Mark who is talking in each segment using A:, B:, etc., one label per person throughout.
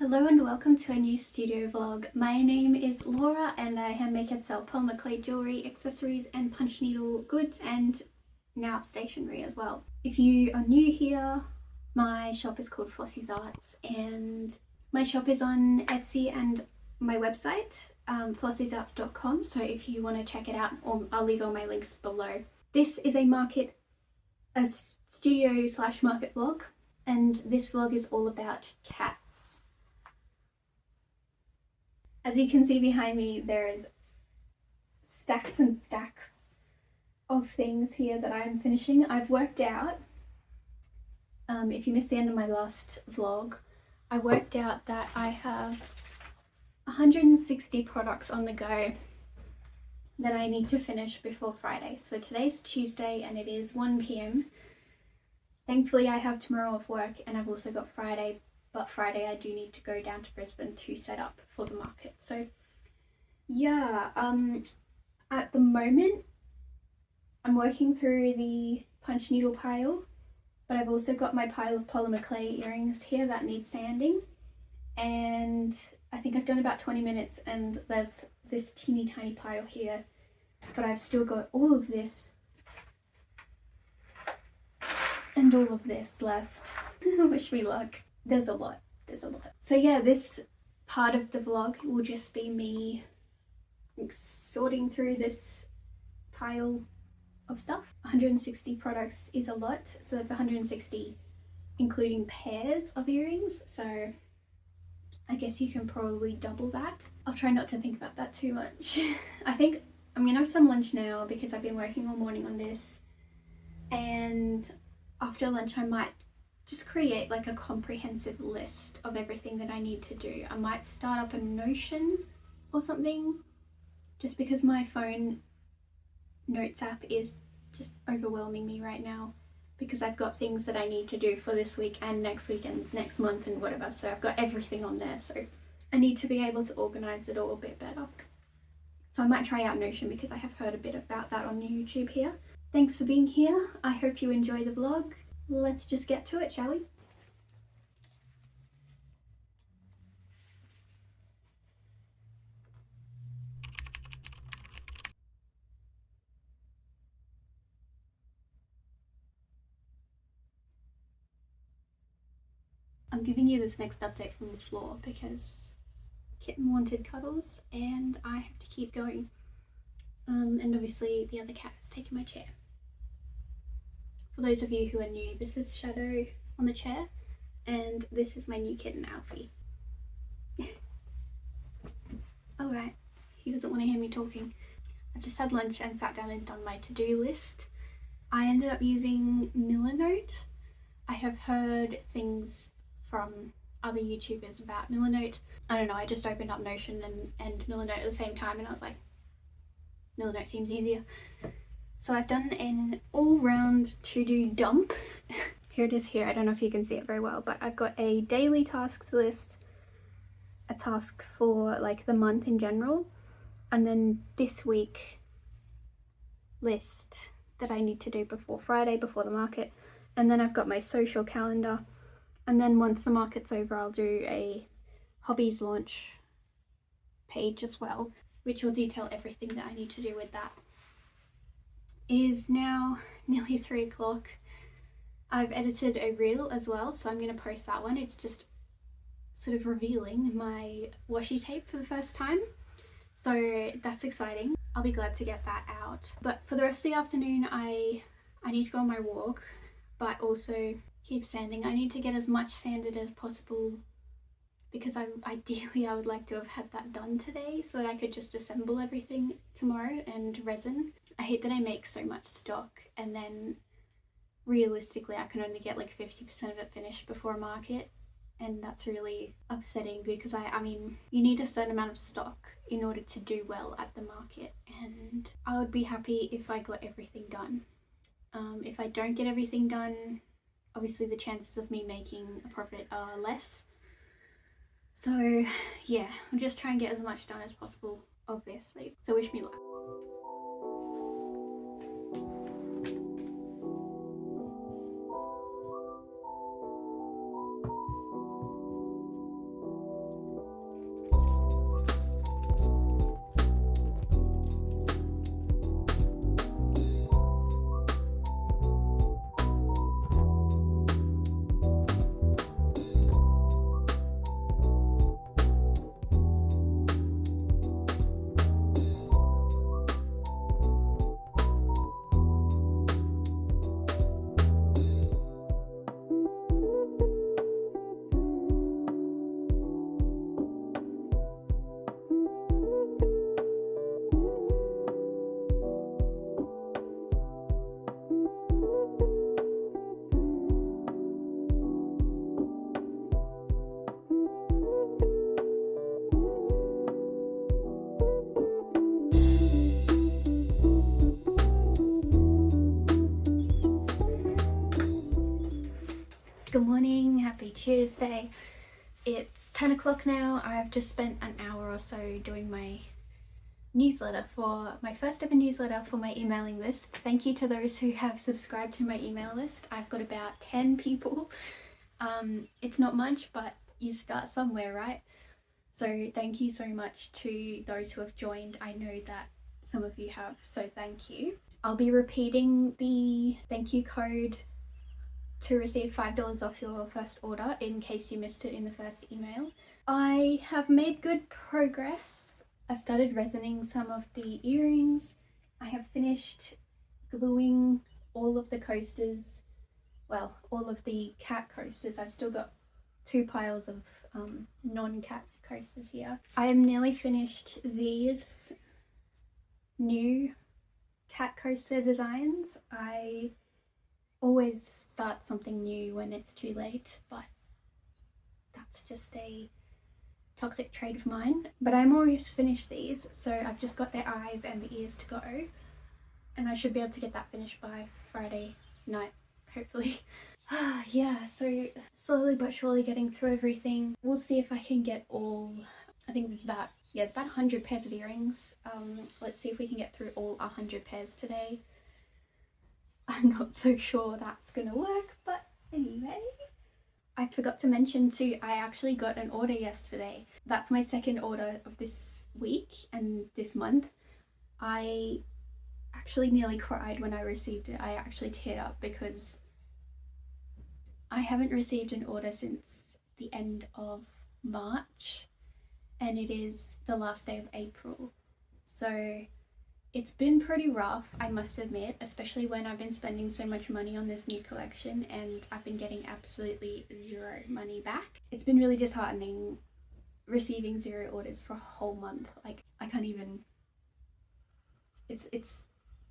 A: Hello and welcome to a new studio vlog. My name is Laura and I handmake and sell polymer clay jewellery, accessories and punch needle goods and now stationery as well. If you are new here, my shop is called Flossy's Arts and my shop is on Etsy and my website, flossysarts.com, so if you want to check it out, I'll leave all my links below. This is a studio slash market vlog, and this vlog is all about cats. As you can see behind me, there is stacks and stacks of things here that I'm finishing. I've worked out, if you missed the end of my last vlog, I worked out that I have 160 products on the go that I need to finish before Friday. So today's Tuesday and it is 1 p.m. Thankfully I have tomorrow off work and I've also got Friday, but Friday I do need to go down to Brisbane to set up for the market. So yeah, at the moment I'm working through the punch needle pile, but I've also got my pile of polymer clay earrings here that need sanding, and I think I've done about 20 minutes and there's this teeny tiny pile here, but I've still got all of this and all of this left. Wish me luck. There's a lot. So yeah, this part of the vlog will just be me sorting through this pile of stuff. 160 products is a lot, so that's 160 including pairs of earrings, so I guess you can probably double that. I'll try not to think about that too much. I think I'm gonna have some lunch now because I've been working all morning on this, and after lunch I might just create like a comprehensive list of everything that I need to do. I might start up a Notion or something, just because my phone notes app is just overwhelming me right now because I've got things that I need to do for this week and next next month and whatever, so I've got everything on there, so I need to be able to organise it all a bit better. So I might try out Notion because I have heard a bit about that on YouTube here. Thanks for being here. I hope you enjoy the vlog. Let's just get to it, shall we? I'm giving you this next update from the floor because kitten wanted cuddles and I have to keep going. And obviously the other cat has taken my chair. For those of you who are new, this is Shadow on the chair and this is my new kitten, Alfie. Alright, he doesn't want to hear me talking. I've just had lunch and sat down and done my to-do list. I ended up using Milanote. I have heard things from other YouTubers about Milanote. I don't know, I just opened up Notion and Milanote at the same time and I was like, Milanote seems easier. So I've done an all-round to-do dump. Here it is here. I don't know if you can see it very well, but I've got a daily tasks list, a task for like the month in general, and then this week list that I need to do before Friday, before the market. And then I've got my social calendar. And then once the market's over, I'll do a hobbies launch page as well, which will detail everything that I need to do with that. It is now nearly 3 o'clock. I've edited a reel as well, so I'm going to post that one. It's just sort of revealing my washi tape for the first time, so that's exciting. I'll be glad to get that out. But for the rest of the afternoon I need to go on my walk, but also keep sanding. I need to get as much sanded as possible because ideally I would like to have had that done today so that I could just assemble everything tomorrow and resin. I hate that I make so much stock and then realistically I can only get like 50% of it finished before a market, and that's really upsetting because I mean you need a certain amount of stock in order to do well at the market, and I would be happy if I got everything done. If I don't get everything done, obviously the chances of me making a profit are less. So yeah, I'll just try and get as much done as possible, obviously. So wish me luck. Tuesday. It's 10 o'clock now. I've just spent an hour or so doing my newsletter, for my first ever newsletter for my emailing list. Thank you to those who have subscribed to my email list. I've got about 10 people. It's not much, but you start somewhere, right? So thank you so much to those who have joined. I know that some of you have, so thank you. I'll be repeating the thank you code to receive $5 off your first order in case you missed it in the first email. I have made good progress. I started resining some of the earrings. I have finished gluing all of the coasters, well, all of the cat coasters. I've still got 2 piles of non-cat coasters here. I am nearly finished these new cat coaster designs. I always start something new when it's too late, but that's just a toxic trait of mine. But I'm almost finished these, so I've just got their eyes and the ears to go, and I should be able to get that finished by Friday night, hopefully. Yeah, so slowly but surely getting through everything. We'll see if I can get all, I think there's about, it's about 100 pairs of earrings. Let's see if we can get through all 100 pairs today. I'm not so sure that's gonna work, but anyway. I forgot to mention too, I actually got an order yesterday. That's my second order of this week and this month. I actually nearly cried when I received it. I actually teared up because I haven't received an order since the end of March, and it is the last day of April. So it's been pretty rough, I must admit, especially when I've been spending so much money on this new collection and I've been getting absolutely zero money back. It's been really disheartening receiving 0 orders for a whole month. Like, I can't even, it's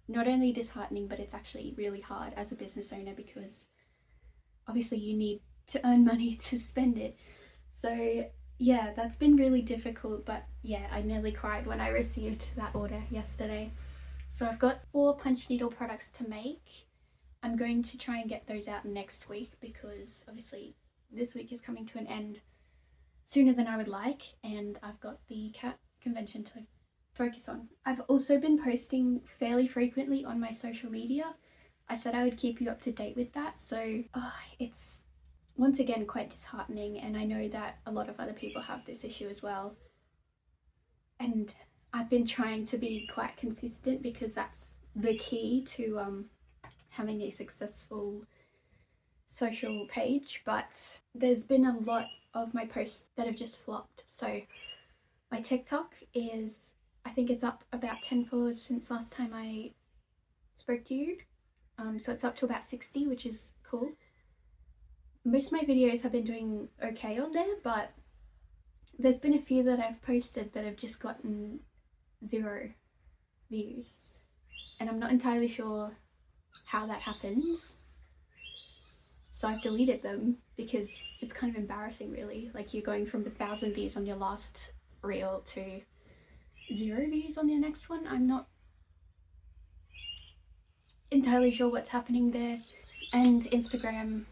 A: not only disheartening, but it's actually really hard as a business owner, because obviously you need to earn money to spend it. So yeah, that's been really difficult, but yeah, I nearly cried when I received that order yesterday. So I've got 4 punch needle products to make. I'm going to try and get those out next week, because obviously this week is coming to an end sooner than I would like, and I've got the cat convention to focus on. I've also been posting fairly frequently on my social media. I said I would keep you up to date with that, so it's once again quite disheartening, and I know that a lot of other people have this issue as well. And I've been trying to be quite consistent, because that's the key to having a successful social page, but there's been a lot of my posts that have just flopped. So my TikTok is, I think it's up about 10 followers since last time I spoke to you. So it's up to about 60, which is cool. Most of my videos have been doing okay on there, but there's been a few that I've posted that have just gotten 0 views, and I'm not entirely sure how that happens. So I've deleted them, because it's kind of embarrassing, really. Like, you're going from 1,000 views on your last reel to 0 views on your next one. I'm not entirely sure what's happening there. And Instagram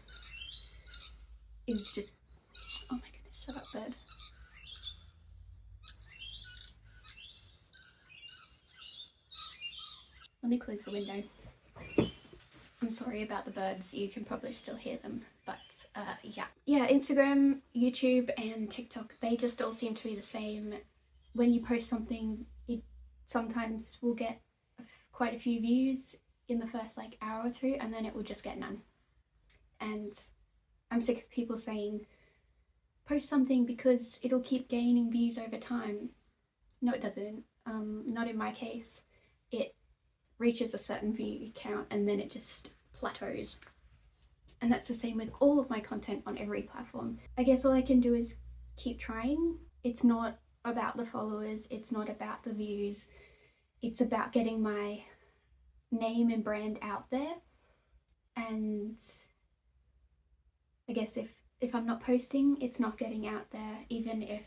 A: is just, oh my goodness, shut up, bird. Let me close the window. I'm sorry about the birds, you can probably still hear them, but yeah, Instagram, YouTube and TikTok, they just all seem to be the same. When you post something, it sometimes will get quite a few views in the first like hour or 2, and then it will just get none. And I'm sick of people saying post something because it'll keep gaining views over time. No, it doesn't. Not in my case. It reaches a certain view count and then it just plateaus. And that's the same with all of my content on every platform. I guess all I can do is keep trying. It's not about the followers, it's not about the views, it's about getting my name and brand out there. And I guess if I'm not posting, it's not getting out there. Even if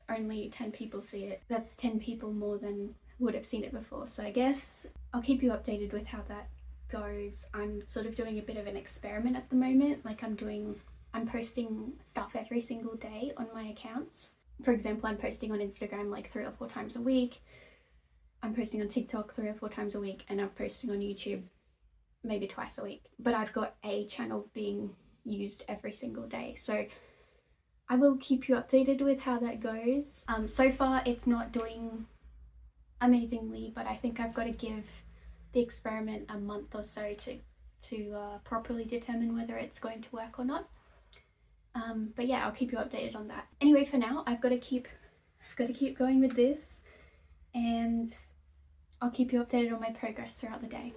A: only 10 people see it, that's 10 people more than would have seen it before. So I guess I'll keep you updated with how that goes. I'm sort of doing a bit of an experiment at the moment. Like, I'm doing I'm posting stuff every single day on my accounts. For example, I'm posting on Instagram like 3 or 4 times a week. I'm posting on TikTok 3 or 4 times a week, and I'm posting on YouTube maybe twice a week. But I've got a channel being used every single day. So I will keep you updated with how that goes. So far it's not doing amazingly, but I think I've got to give the experiment a month or so to properly determine whether it's going to work or not. But yeah, I'll keep you updated on that. Anyway, for now, I've got to keep going with this, and I'll keep you updated on my progress throughout the day.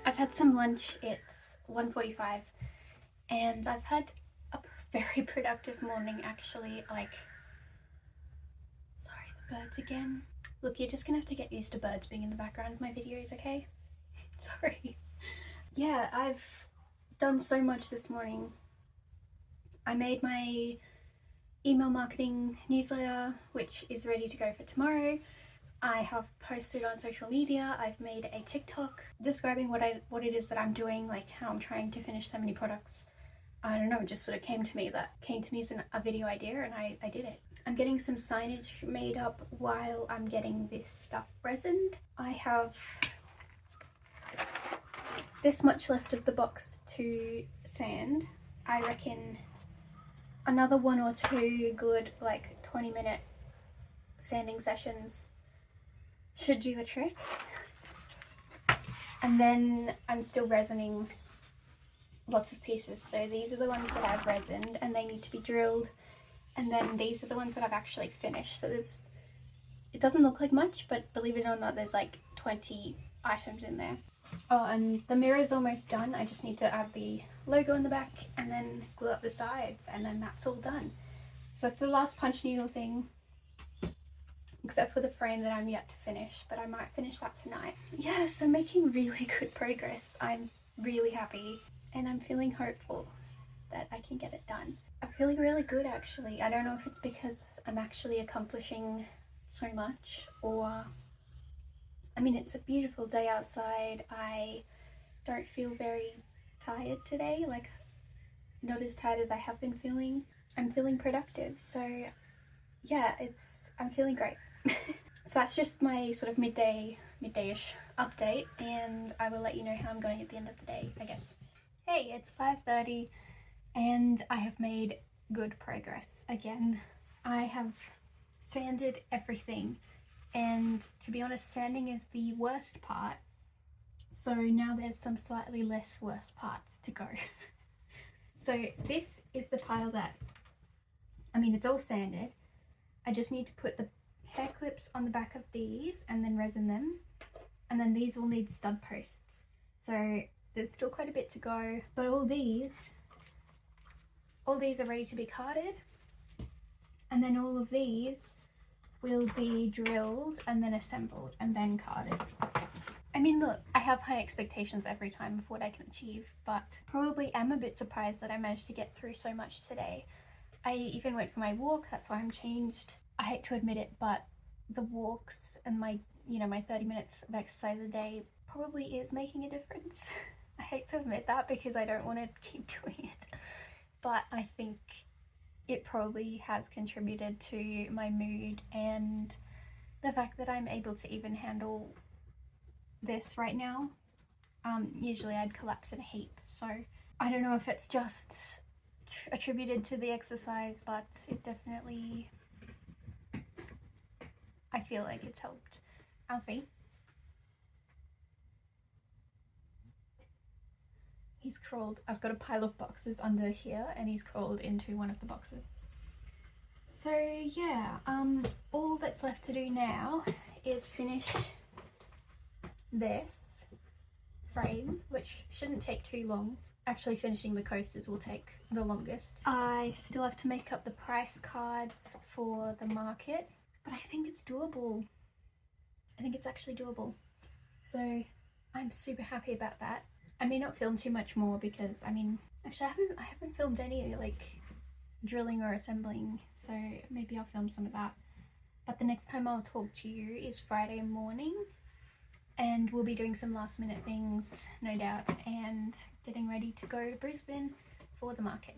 A: I've had some lunch. It's 1:45 and I've had a very productive morning actually. Sorry, the birds again. Look, you're just gonna have to get used to birds being in the background of my videos, okay? Sorry. Yeah, I've done so much this morning. I made my email marketing newsletter, which is ready to go for tomorrow. I have posted on social media. I've made a TikTok describing what it is that I'm doing, like how I'm trying to finish so many products. I don't know, it just sort of came to me as a video idea, and I did it. I'm getting some signage made up while I'm getting this stuff resined. I have this much left of the box to sand. I reckon another 1 or 2 good 20-minute sanding sessions should do the trick. And then I'm still resining lots of pieces. So these are the ones that I've resined and they need to be drilled. And then these are the ones that I've actually finished. So it doesn't look like much, but believe it or not, there's like 20 items in there. Oh, and the mirror's almost done. I just need to add the logo in the back and then glue up the sides, and then that's all done. So that's the last punch needle thing, except for the frame that I'm yet to finish, but I might finish that tonight. Yes, I'm making really good progress. I'm really happy and I'm feeling hopeful that I can get it done. I'm feeling really good actually. I don't know if it's because I'm actually accomplishing so much, or I mean, it's a beautiful day outside. I don't feel very tired today, not as tired as I have been feeling. I'm feeling productive, so yeah, I'm feeling great. So that's just my sort of midday-ish update, and I will let you know how I'm going at the end of the day, I guess. Hey, it's 5:30 and I have made good progress again. I have sanded everything, and to be honest, sanding is the worst part. So now there's some slightly less worse parts to go. So this is the pile that, it's all sanded. I just need to put the hair clips on the back of these and then resin them. And then these will need stud posts. So there's still quite a bit to go, but all these are ready to be carded. And then all of these will be drilled and then assembled and then carded. I mean, look, I have high expectations every time of what I can achieve, but probably am a bit surprised that I managed to get through so much today. I even went for my walk, that's why I'm changed. I hate to admit it, but the walks and my 30 minutes of exercise a day probably is making a difference. I hate to admit that because I don't want to keep doing it, but I think it probably has contributed to my mood and the fact that I'm able to even handle this right now. Usually I'd collapse in a heap, so I don't know if it's just attributed to the exercise, but it definitely, I feel like it's helped. Alfie, he's crawled, I've got a pile of boxes under here and he's crawled into one of the boxes. So yeah, all that's left to do now is finish this frame, which shouldn't take too long. Actually, finishing the coasters will take the longest. I still have to make up the price cards for the market, but I think it's doable. I think it's actually doable. So I'm super happy about that. I may not film too much more because, I mean, actually I haven't filmed any like drilling or assembling, so maybe I'll film some of that. But the next time I'll talk to you is Friday morning, and we'll be doing some last minute things, no doubt, and getting ready to go to Brisbane for the market.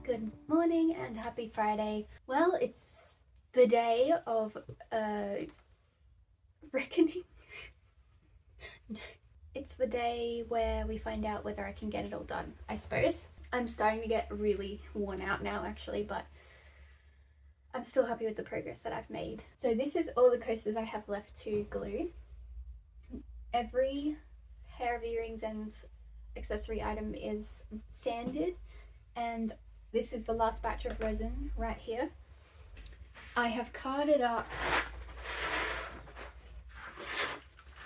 A: Good morning and happy Friday. Well, it's the day of reckoning. No. It's the day where we find out whether I can get it all done, I suppose. I'm starting to get really worn out now actually, but I'm still happy with the progress that I've made. So this is all the coasters I have left to glue. Every pair of earrings and accessory item is sanded, and this is the last batch of resin right here. I have carded up,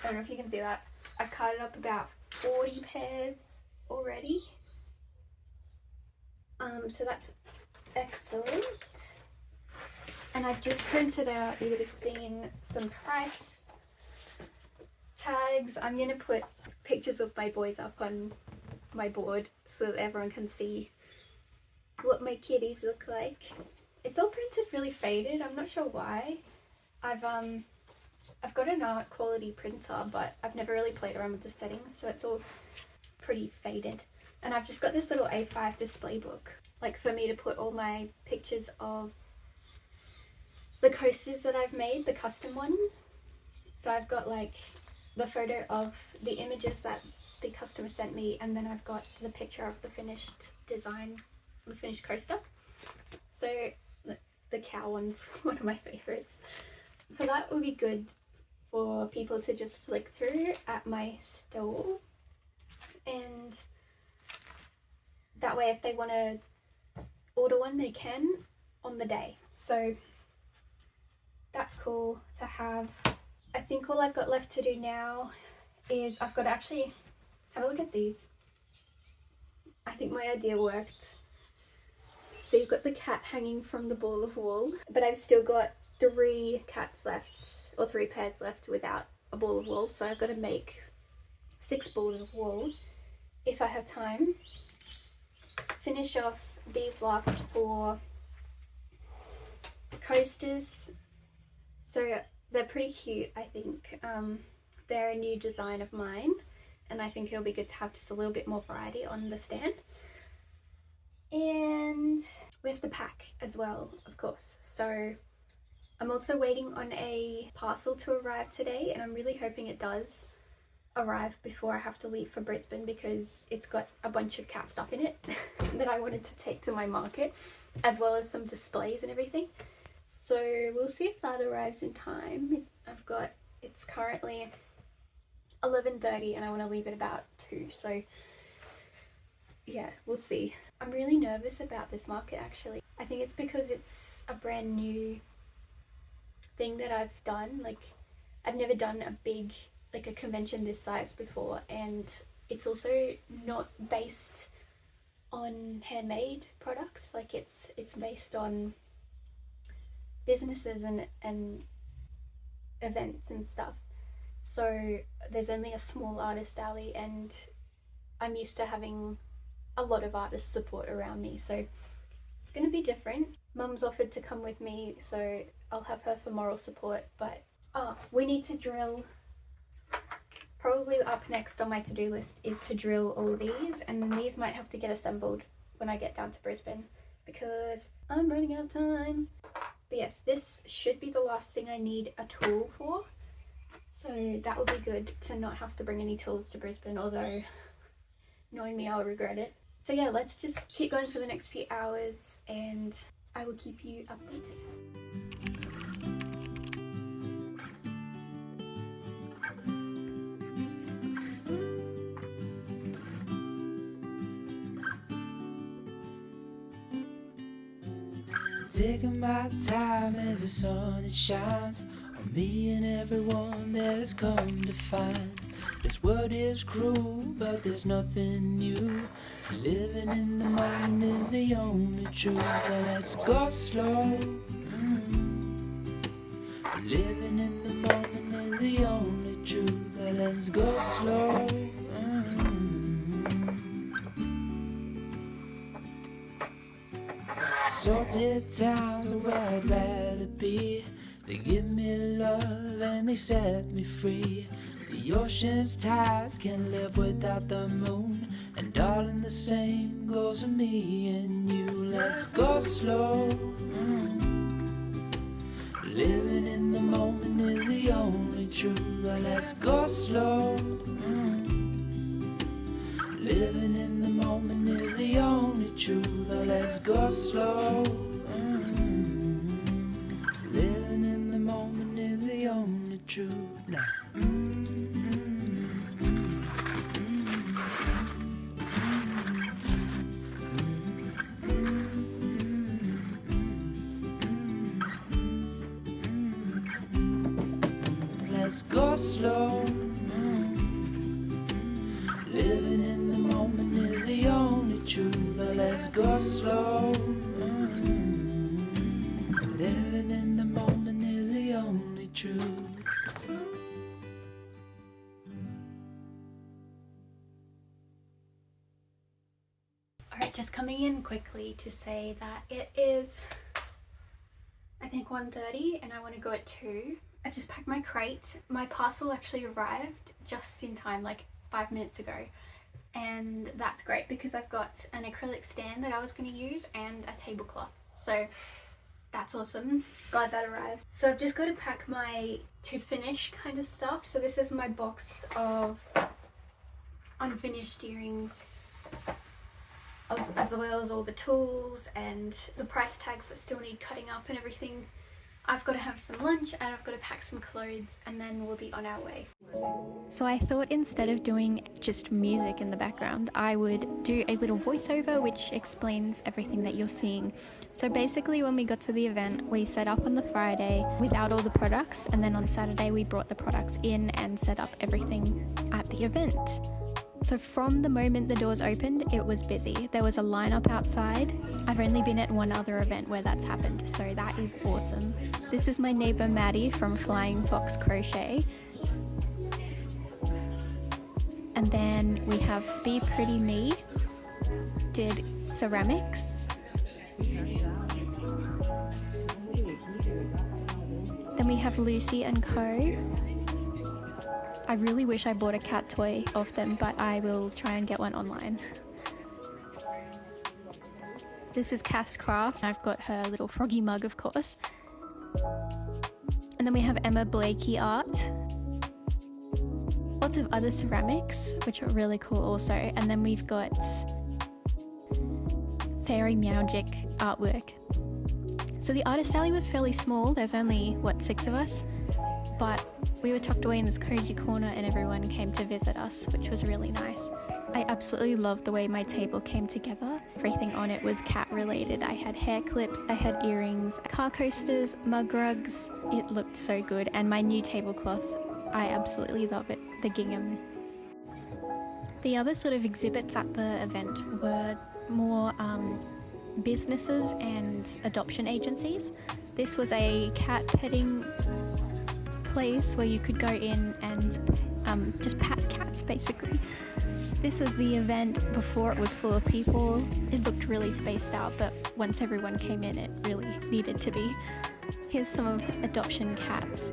A: I don't know if you can see that, I've carded up about 40 pairs already. So that's excellent. And I've just printed out, you would have seen some price tags. I'm gonna put pictures of my boys up on my board so that everyone can see what my kitties look like. It's all printed really faded. I'm not sure why. I've got an art quality printer, but I've never really played around with the settings, so it's all pretty faded. And I've just got this little A5 display book, like for me to put all my pictures of the coasters that I've made, the custom ones. So I've got like the photo of the images that the customer sent me, and then I've got the picture of the finished design, the finished coaster. So the cow one's one of my favorites. So that would be good for people to just flick through at my store, and that way if they want to order one they can on the day. So that's cool to have. I think all I've got left to do now is I've got to actually have a look at these. I think my idea worked. So you've got the cat hanging from the ball of wool, but I've still got 3 cats left, or 3 pairs left without a ball of wool, so I've got to make 6 balls of wool if I have time. Finish off these last 4 coasters. So they're pretty cute, I think. They're a new design of mine, and I think it'll be good to have just a little bit more variety on the stand. And we have to pack as well, of course. So I'm also waiting on a parcel to arrive today, and I'm really hoping it does arrive before I have to leave for Brisbane, because it's got a bunch of cat stuff in it that I wanted to take to my market, as well as some displays and everything. So we'll see if that arrives in time. It's currently 11:30 and I want to leave at about 2, so yeah, we'll see. I'm really nervous about this market actually. I think it's because it's a brand new thing that I've done. Like, I've never done a convention this size before, and it's also not based on handmade products. Like, it's based on businesses and events and stuff. So there's only a small artist alley, and I'm used to having a lot of artist support around me, so it's going to be different. Mum's offered to come with me, so I'll have her for moral support. But we need to drill. Probably up next on my to-do list is to drill all these, and then these might have to get assembled when I get down to Brisbane, because I'm running out of time. But yes, this should be the last thing I need a tool for, so that will be good to not have to bring any tools to Brisbane, although knowing me, I'll regret it. So yeah, let's just keep going for the next few hours, and I will keep you updated.
B: Taking my time as the sun it shines on me and everyone that has come to find. This world is cruel, but there's nothing new. Living in the moment is the only truth. But let's go slow. Living in the moment is the only truth. But let's go slow. Salted towns are where I'd rather be. They give me love and they set me free. The ocean's tides can't live without the moon. And darling, the same goes for me and you. Let's go slow. Living in the moment is the only truth. Let's go slow. Living in the moment is the only truth. Let's go slow. Living in the moment is the only truth. Now. Let's go slow. Living in the moment is the only truth. Let's go slow. Living in the moment is the only truth.
A: Alright, just coming in quickly to say that it is, I think, 1:30 and I want to go at 2. I just packed my crate. My parcel actually arrived just in time, like 5 minutes ago, and that's great because I've got an acrylic stand that I was going to use and a tablecloth, so that's awesome. Glad that arrived. So I've just got to pack my to finish kind of stuff. So this is my box of unfinished earrings, as well as all the tools and the price tags that still need cutting up and everything. I've got to have some lunch and I've got to pack some clothes and then we'll be on our way. So I thought instead of doing just music in the background, I would do a little voiceover which explains everything that you're seeing. So basically when we got to the event, we set up on the Friday without all the products, and then on Saturday we brought the products in and set up everything at the event. So from the moment the doors opened, it was busy. There was a lineup outside. I've only been at one other event where that's happened, so that is awesome. This is my neighbour Maddie from Flying Fox Crochet. And then we have Be Pretty Me, did ceramics. Then we have Lucy and Co. I really wish I bought a cat toy off them, but I will try and get one online. This is Cass Craft. I've got her little froggy mug, of course. And then we have Emma Blakey Art. Lots of other ceramics, which are really cool also. And then we've got Fairy Magic artwork. So the artist alley was fairly small. There's only, 6 of us? But we were tucked away in this cozy corner and everyone came to visit us, which was really nice. I absolutely loved the way my table came together. Everything on it was cat related. I had hair clips, I had earrings, car coasters, mug rugs. It looked so good. And my new tablecloth, I absolutely love it, the gingham. The other sort of exhibits at the event were more businesses and adoption agencies. This was a cat petting place where you could go in and just pet cats basically. This was the event before it was full of people. It looked really spaced out, but once everyone came in, it really needed to be. Here's some of the adoption cats.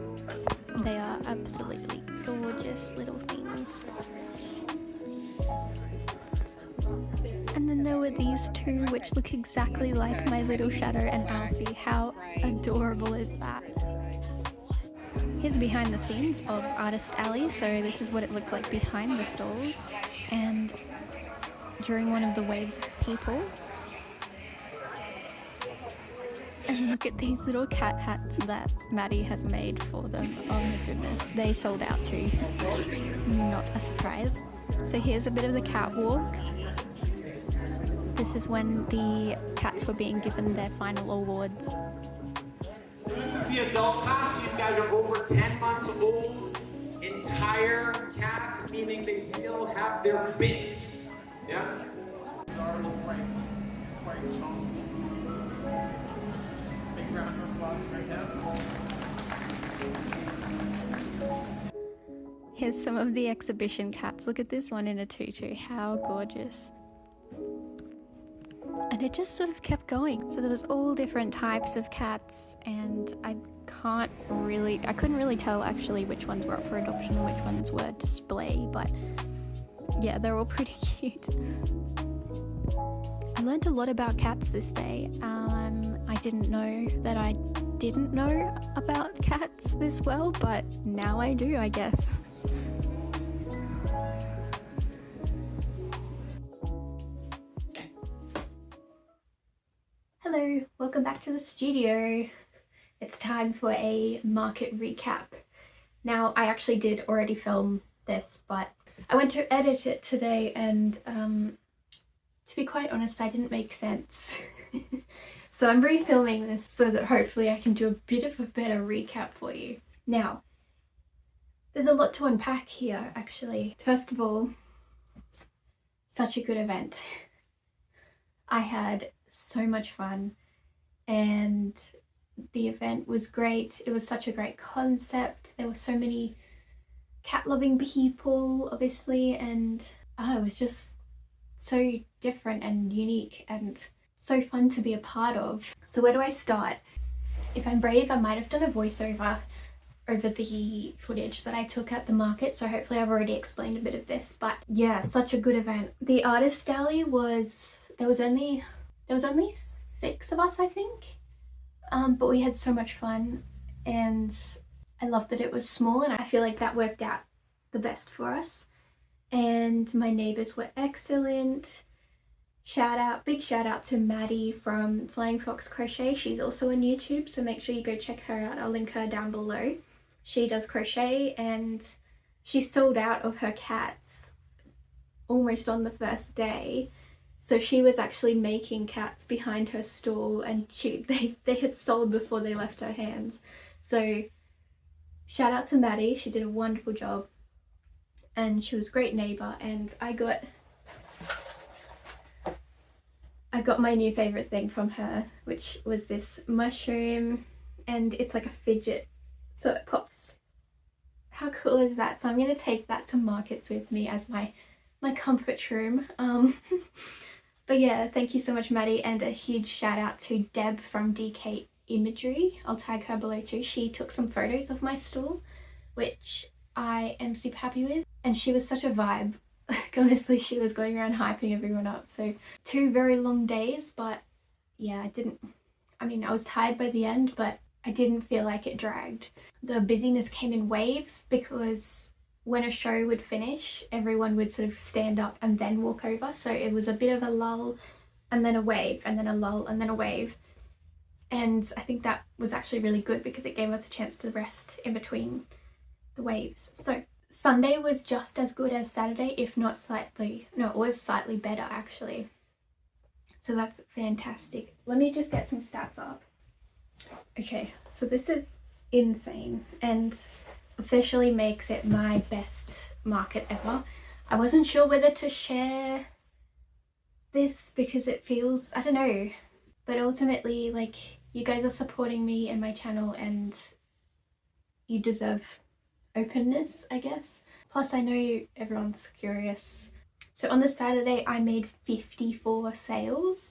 A: They are absolutely gorgeous little things. And then there were these two which look exactly like my little Shadow and Alfie. How adorable is that? Here's behind the scenes of Artist Alley. So this is what it looked like behind the stalls and during one of the waves of people. And look at these little cat hats that Maddie has made for them. Oh my goodness, they sold out too. Not a surprise. So here's a bit of the catwalk. This is when the cats were being given their final awards.
C: So this is the adult class. These guys are over 10 months old. Entire cats, meaning they still have their bits. Yeah?
D: These are quite chunky. Big round of applause for him.
A: Here's some of the exhibition cats. Look at this one in a tutu. How gorgeous. And it just sort of kept going. So there was all different types of cats, and I couldn't really tell actually which ones were up for adoption and which ones were display, but yeah, they're all pretty cute. I learned a lot about cats this day. I didn't know that I didn't know about cats this well, but now I do, I guess. Hello, welcome back to the studio. It's time for a market recap. Now, I actually did already film this, but I went to edit it today and to be quite honest, I didn't make sense. So I'm refilming this so that hopefully I can do a bit of a better recap for you. Now, there's a lot to unpack here actually. First of all, such a good event. I had so much fun and the event was great. It was such a great concept. There were so many cat loving people obviously, and it was just so different and unique and so fun to be a part of. So where do I start? If I'm brave, I might have done a voiceover over the footage that I took at the market, so hopefully I've already explained a bit of this, but yeah, such a good event. The artist alley there was only 6 of us, I think, but we had so much fun and I love that it was small, and I feel like that worked out the best for us. And my neighbours were excellent. Big shout out to Maddie from Flying Fox Crochet. She's also on YouTube, so make sure you go check her out. I'll link her down below. She does crochet and she sold out of her cats almost on the first day. So she was actually making cats behind her stall, and they had sold before they left her hands. So shout out to Maddie, she did a wonderful job and she was a great neighbour. And I got my new favourite thing from her, which was this mushroom, and it's like a fidget, so it pops. How cool is that? So I'm going to take that to markets with me as my comfort room. But yeah, thank you so much, Maddie, and a huge shout out to Deb from DK Imagery. I'll tag her below too. She took some photos of my stall, which I am super happy with, and she was such a vibe. Like, honestly, she was going around hyping everyone up. So 2 very long days, but yeah, I was tired by the end, but I didn't feel like it dragged. The busyness came in waves because when a show would finish, everyone would sort of stand up and then walk over. So it was a bit of a lull and then a wave and then a lull and then a wave. And I think that was actually really good because it gave us a chance to rest in between the waves. So Sunday was just as good as Saturday, if not slightly, no, it was slightly better actually. So that's fantastic. Let me just get some stats up. Okay, so this is insane and officially makes it my best market ever. I wasn't sure whether to share this because it feels, I don't know, but ultimately, like, you guys are supporting me and my channel and you deserve openness, I guess. Plus I know everyone's curious. So on the Saturday I made 54 sales.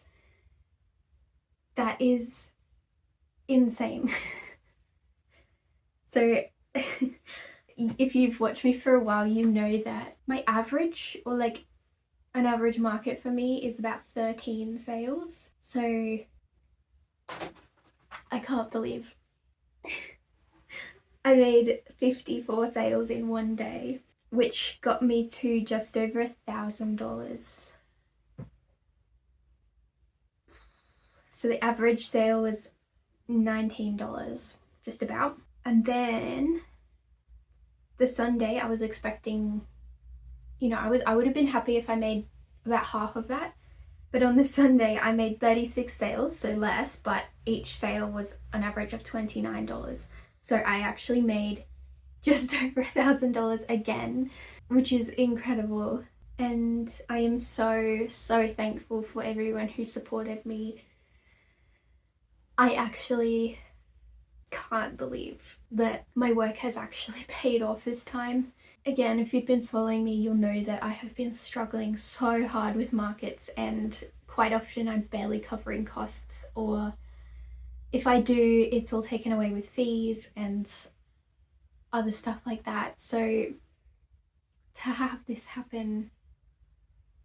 A: That is insane. So if you've watched me for a while, you know that my average, or like an average market for me, is about 13 sales. So I can't believe I made 54 sales in one day, which got me to just over $1,000. So the average sale was $19, just about. And then the Sunday I was expecting, you know, I would have been happy if I made about half of that. But on the Sunday I made 36 sales, so less, but each sale was an average of $29. So I actually made just over $1,000 again, which is incredible. And I am so thankful for everyone who supported me. I actually can't believe that my work has actually paid off this time. Again, if you've been following me, you'll know that I have been struggling so hard with markets, and quite often I'm barely covering costs, or if I do, it's all taken away with fees and other stuff like that. So to have this happen,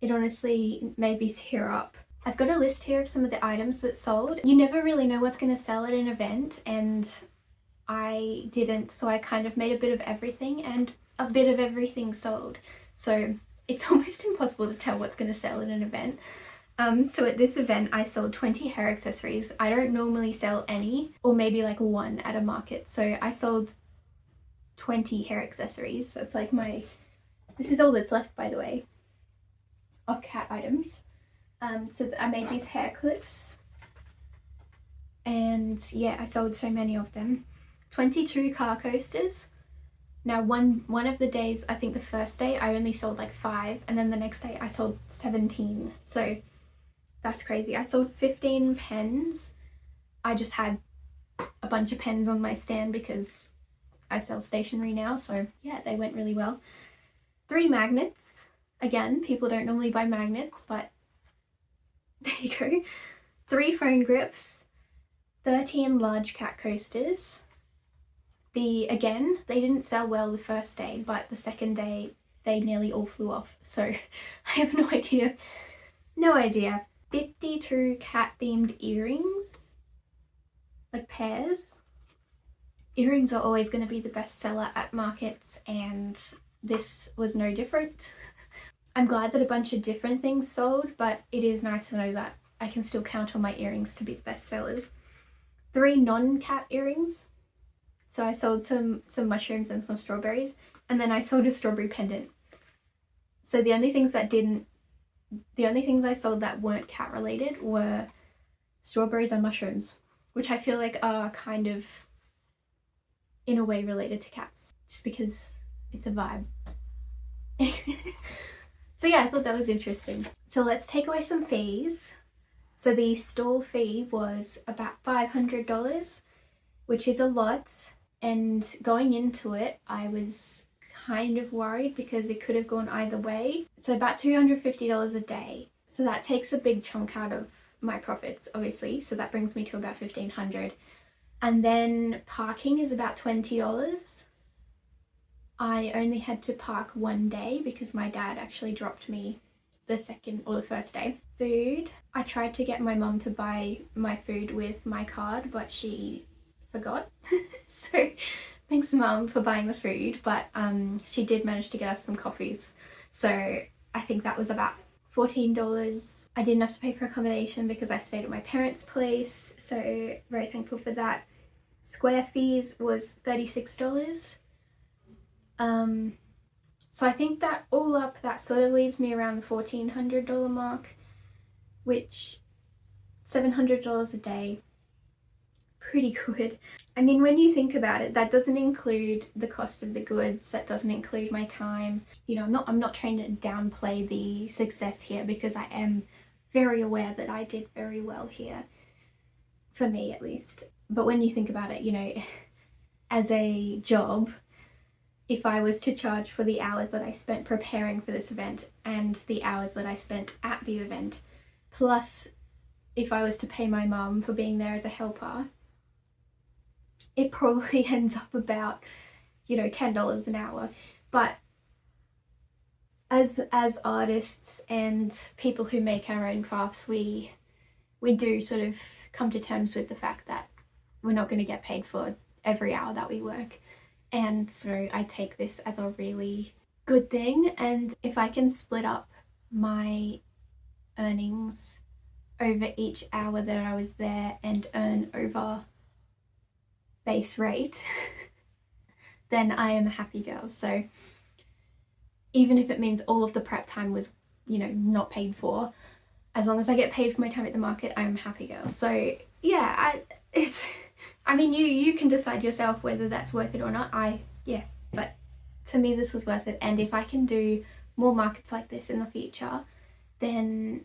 A: it honestly made me tear up. I've got a list here of some of the items that sold. You never really know what's going to sell at an event, and I didn't, so I kind of made a bit of everything, and a bit of everything sold. So it's almost impossible to tell what's going to sell at an event. So at this event I sold 20 hair accessories. I don't normally sell any, or maybe like one at a market. So I sold 20 hair accessories. That's like this is all that's left, by the way, of cat items. So I made these hair clips, and yeah, I sold so many of them. 22 car coasters. Now one of the days, I think the first day I only sold like 5, and then the next day I sold 17. So that's crazy. I sold 15 pens. I just had a bunch of pens on my stand because I sell stationery now, so yeah, they went really well. 3 magnets. Again, people don't normally buy magnets, but there you go. 3 phone grips. 13 large cat coasters. Again, they didn't sell well the first day, but the second day they nearly all flew off. So I have no idea. No idea. 52 cat themed earrings. Like pairs. Earrings are always going to be the best seller at markets, and this was no different. I'm glad that a bunch of different things sold, but it is nice to know that I can still count on my earrings to be the best sellers. 3 non-cat earrings. So I sold some mushrooms and some strawberries, and then I sold a strawberry pendant. So the only things I sold that weren't cat related were strawberries and mushrooms, which I feel like are kind of in a way related to cats, just because it's a vibe. So yeah, I thought that was interesting. So let's take away some fees. So the stall fee was about $500, which is a lot. And going into it, I was kind of worried because it could have gone either way. So about $250 a day. So that takes a big chunk out of my profits, obviously. So that brings me to about $1,500. And then parking is about $20. I only had to park one day because my dad actually dropped me the second or the first day. Food, I tried to get my mum to buy my food with my card, but she forgot. So thanks mum for buying the food, but she did manage to get us some coffees. So I think that was about $14. I didn't have to pay for accommodation because I stayed at my parents' place, so very thankful for that. Square fees was $36. So I think that all up, that sort of leaves me around the $1,400 mark, which $700 a day, pretty good. I mean, when you think about it, that doesn't include the cost of the goods, that doesn't include my time. You know, I'm not trying to downplay the success here because I am very aware that I did very well here, for me at least. But when you think about it, you know, as a job, if I was to charge for the hours that I spent preparing for this event and the hours that I spent at the event, plus if I was to pay my mum for being there as a helper, it probably ends up about, you know, $10 an hour. But as artists and people who make our own crafts, we do sort of come to terms with the fact that we're not going to get paid for every hour that we work. And so I take this as a really good thing, and if I can split up my earnings over each hour that I was there and earn over base rate, then I am a happy girl. So even if it means all of the prep time was, you know, not paid for, as long as I get paid for my time at the market, I'm a happy girl. So yeah, I mean, you can decide yourself whether that's worth it or not. But to me this was worth it, and if I can do more markets like this in the future, then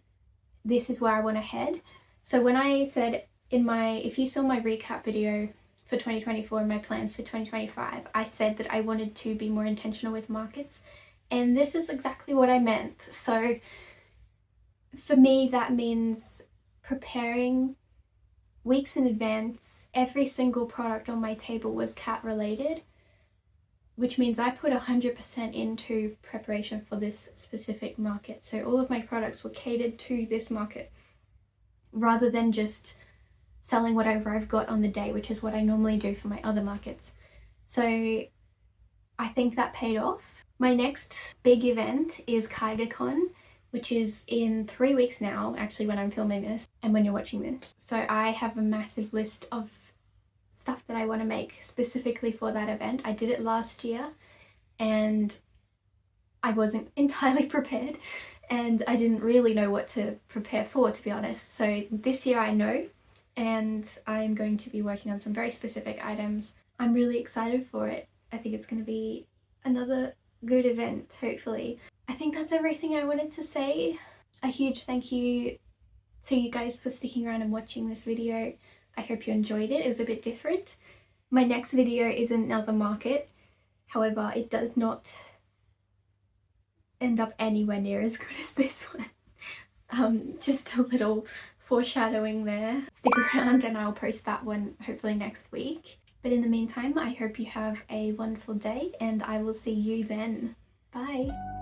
A: this is where I want to head. So when I said if you saw my recap video for 2024 and my plans for 2025, I said that I wanted to be more intentional with markets, and this is exactly what I meant. So for me, that means preparing weeks in advance. Every single product on my table was cat related, which means I put 100% into preparation for this specific market. So all of my products were catered to this market rather than just selling whatever I've got on the day, which is what I normally do for my other markets. So I think that paid off. My next big event is KaigaCon, which is in 3 weeks now, actually, when I'm filming this and when you're watching this. So I have a massive list of stuff that I want to make specifically for that event. I did it last year and I wasn't entirely prepared, and I didn't really know what to prepare for, to be honest. So this year I know, and I'm going to be working on some very specific items. I'm really excited for it. I think it's going to be another good event, hopefully. I think that's everything I wanted to say. A huge thank you to you guys for sticking around and watching this video. I hope you enjoyed it. It was a bit different. My next video is another market. However, it does not end up anywhere near as good as this one. Just a little foreshadowing there. Stick around and I'll post that one hopefully next week. But in the meantime, I hope you have a wonderful day and I will see you then. Bye.